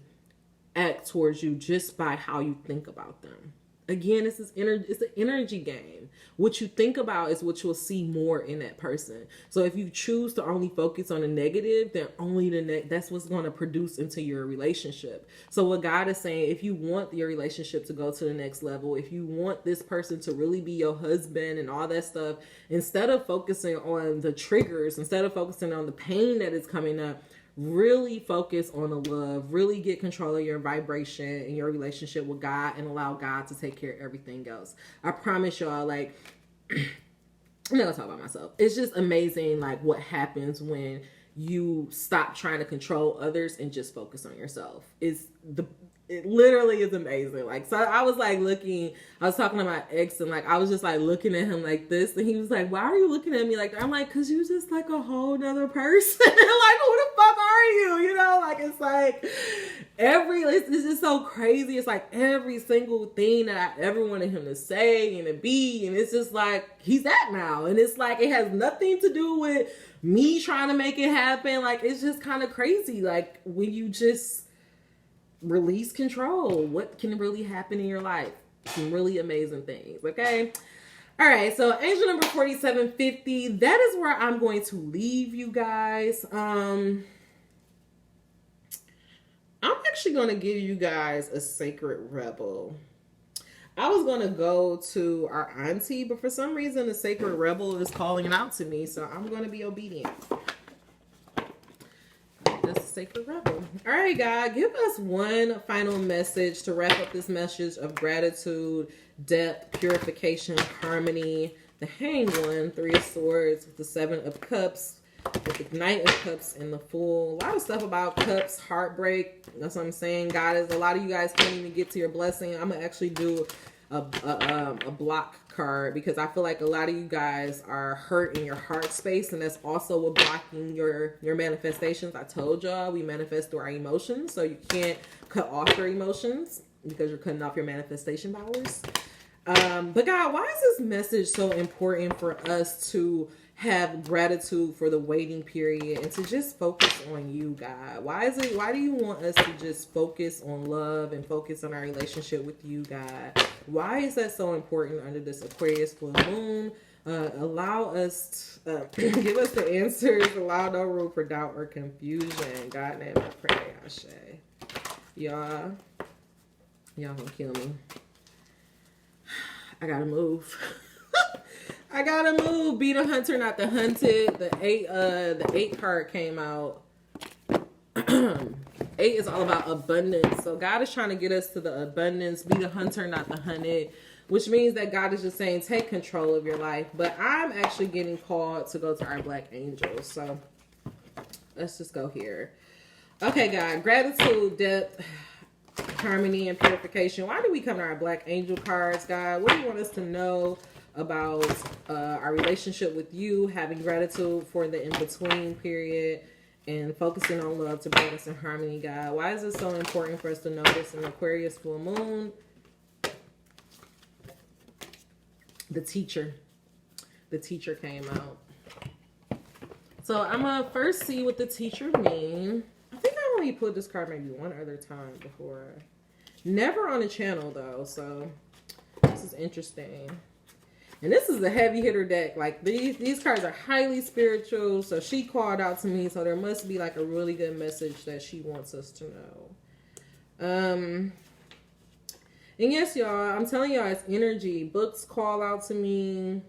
acts towards you just by how you think about them. Again, it's an energy game. What you think about is what you'll see more in that person. So if you choose to only focus on the negative, then only that's what's going to produce into your relationship. So what God is saying, if you want your relationship to go to the next level, if you want this person to really be your husband and all that stuff, instead of focusing on the triggers, instead of focusing on the pain that is coming up, really focus on the love, really get control of your vibration and your relationship with God and allow God to take care of everything else. I promise y'all, like, I'm not gonna talk about myself. It's just amazing, like, what happens when you stop trying to control others and just focus on yourself. It literally is amazing. Like, so I was like I was talking to my ex and like, I was just like looking at him like this. And he was like, why are you looking at me like that? I'm like, cause you just like a whole nother person. Like, who the fuck are you? Like, it's like it's just so crazy. It's like every single thing that I ever wanted him to say and to be. And it's just like, he's that now. And it's like, it has nothing to do with me trying to make it happen. Like, it's just kind of crazy. Like, when you just release control, what can really happen in your life? Some really amazing things. Okay. All right. So angel number 4750, that is where I'm going to leave you guys. I'm actually going to give you guys a sacred rebel. I was going to go to our auntie, but for some reason the sacred rebel is calling out to me. So I'm going to be obedient. The sacred rebel. All right, God, give us one final message to wrap up this message of gratitude, depth, purification, harmony. The hang one, 3 of swords, with the 7 of cups, with the Knight of Cups and the Fool. A lot of stuff about cups, heartbreak. That's what I'm saying. God, is a lot of you guys can't even get to your blessing. I'm gonna actually do a block card because I feel like a lot of you guys are hurt in your heart space, and that's also what blocking your manifestations. I told y'all we manifest through our emotions, so you can't cut off your emotions because you're cutting off your manifestation powers. But God, why is this message so important for us to have gratitude for the waiting period and to just focus on you, God? Why do you want us to just focus on love and focus on our relationship with you, God? Why is that so important under this Aquarius full moon? Allow us, give us the answers. Allow no room for doubt or confusion. God name I pray, Ashe. Y'all gonna kill me. I gotta move. I gotta move. Be the hunter, not the hunted. The eight card came out. 8 is all about abundance. So God is trying to get us to the abundance. Be the hunter, not the hunted. Which means that God is just saying, take control of your life. But I'm actually getting called to go to our black angels. So let's just go here. Okay, God. Gratitude, depth, harmony, and purification. Why do we come to our black angel cards, God? What do you want us to know about our relationship with you? Having gratitude for the in-between period. And focusing on love to bring us in harmony, God. Why is it so important for us to know this in Aquarius full moon? The teacher. The teacher came out. So I'm going to first see what the teacher mean. I think I only pulled this card maybe one other time before. Never on the channel, though. So this is interesting. And this is a heavy hitter deck. Like these cards are highly spiritual. So she called out to me. So there must be like a really good message that she wants us to know. And yes, y'all, I'm telling y'all, it's energy. Books call out to me.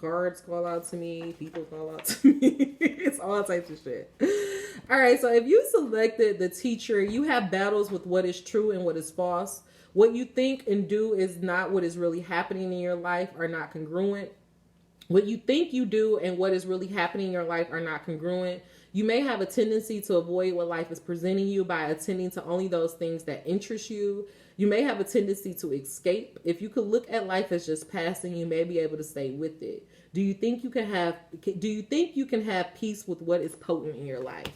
Cards call out to me. People call out to me. It's all types of shit. All right. So if you selected the teacher, you have battles with what is true and what is false. What you think and do is not what is really happening in your life, are not congruent. What you think you do and what is really happening in your life are not congruent. You may have a tendency to avoid what life is presenting you by attending to only those things that interest you. You may have a tendency to escape. If you could look at life as just passing, you may be able to stay with it. Do you think you can have peace with what is potent in your life?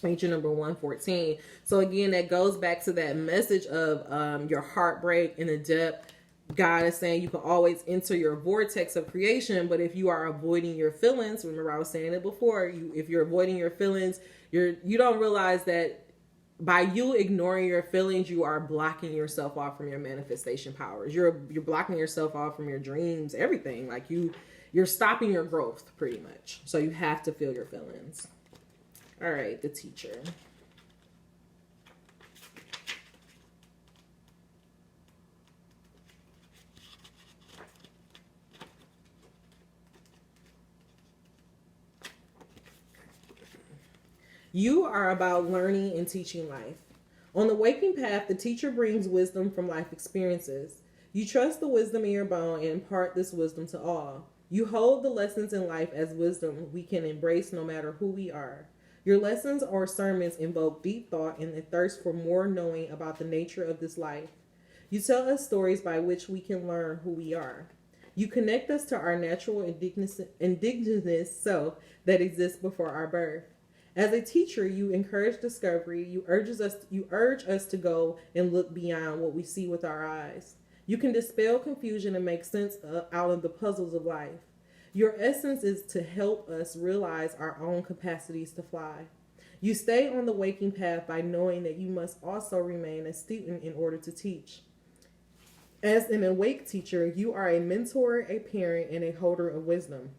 Angel number 114. So again, that goes back to that message of your heartbreak and the depth. God is saying you can always enter your vortex of creation, but if you are avoiding your feelings, remember I was saying it before, if you're avoiding your feelings, you don't realize that by you ignoring your feelings, you are blocking yourself off from your manifestation powers. You're blocking yourself off from your dreams, everything. Like you're stopping your growth pretty much. So you have to feel your feelings. All right, the teacher. You are about learning and teaching life. On the waking path, the teacher brings wisdom from life experiences. You trust the wisdom in your bone and impart this wisdom to all. You hold the lessons in life as wisdom we can embrace no matter who we are. Your lessons or sermons invoke deep thought and the thirst for more knowing about the nature of this life. You tell us stories by which we can learn who we are. You connect us to our natural indigenous self that exists before our birth. As a teacher, you encourage discovery. You urge us to go and look beyond what we see with our eyes. You can dispel confusion and make sense out of the puzzles of life. Your essence is to help us realize our own capacities to fly. You stay on the waking path by knowing that you must also remain a student in order to teach. As an awake teacher, you are a mentor, a parent, and a holder of wisdom.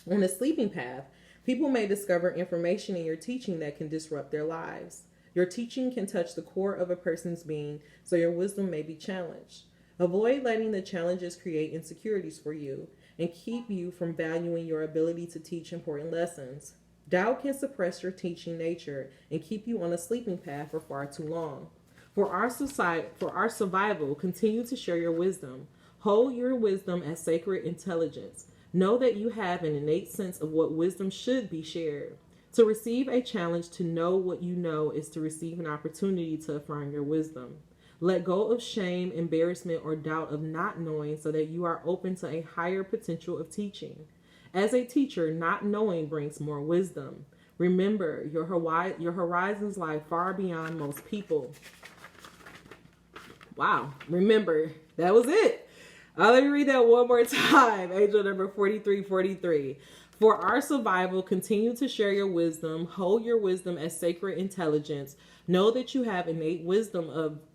On the sleeping path, people may discover information in your teaching that can disrupt their lives. Your teaching can touch the core of a person's being, so your wisdom may be challenged. Avoid letting the challenges create insecurities for you and keep you from valuing your ability to teach important lessons. Doubt can suppress your teaching nature and keep you on a sleeping path for far too long. For our survival, continue to share your wisdom. Hold your wisdom as sacred intelligence. Know that you have an innate sense of what wisdom should be shared. To receive a challenge to know what you know is to receive an opportunity to affirm your wisdom. Let go of shame, embarrassment, or doubt of not knowing so that you are open to a higher potential of teaching. As a teacher, not knowing brings more wisdom. Remember, your horizons lie far beyond most people. Wow. Remember, that was it. Let me read that one more time. Angel number 4343. For our survival, continue to share your wisdom. Hold your wisdom as sacred intelligence. Know that you have innate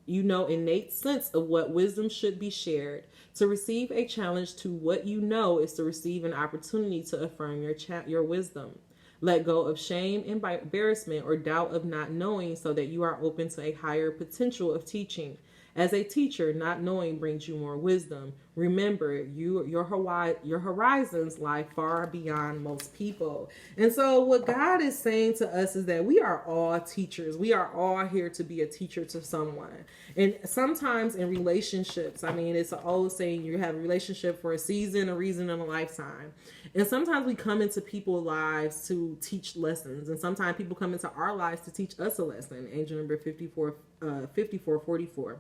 innate sense of what wisdom should be shared. To receive a challenge to what you know is to receive an opportunity to affirm your wisdom. Let go of shame, embarrassment, or doubt of not knowing so that you are open to a higher potential of teaching. As a teacher, not knowing brings you more wisdom. Remember, your horizons lie far beyond most people. And so what God is saying to us is that we are all teachers. We are all here to be a teacher to someone. And sometimes in relationships, I mean, it's an old saying, you have a relationship for a season, a reason, and a lifetime. And sometimes we come into people's lives to teach lessons. And sometimes people come into our lives to teach us a lesson. Angel number 5444.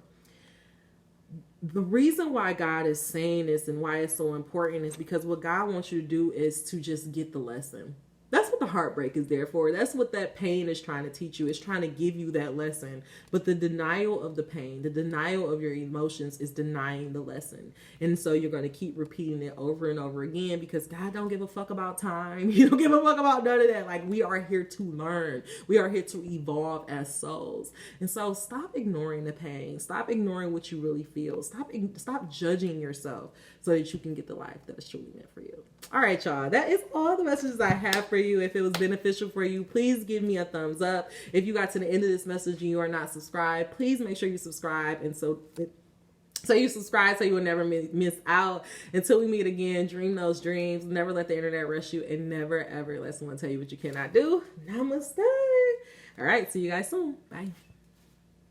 The reason why God is saying this and why it's so important is because what God wants you to do is to just get the lesson. That's what the heartbreak is there for. That's what that pain is trying to teach you. It's trying to give you that lesson. But the denial of the pain, the denial of your emotions is denying the lesson. And so you're going to keep repeating it over and over again because God don't give a fuck about time. He don't give a fuck about none of that. Like, we are here to learn. We are here to evolve as souls. And so stop ignoring the pain. Stop ignoring what you really feel. Stop judging yourself so that you can get the life that is truly meant for you. All right, y'all. That is all the messages I have for you. If it was beneficial for you, please give me a thumbs up. If you got to the end of this message and you are not subscribed, please make sure you subscribe. And so you subscribe so you will never miss out. Until we meet again, dream those dreams. Never let the internet rush you, and never, ever let someone tell you what you cannot do. Namaste. All right. See you guys soon. Bye.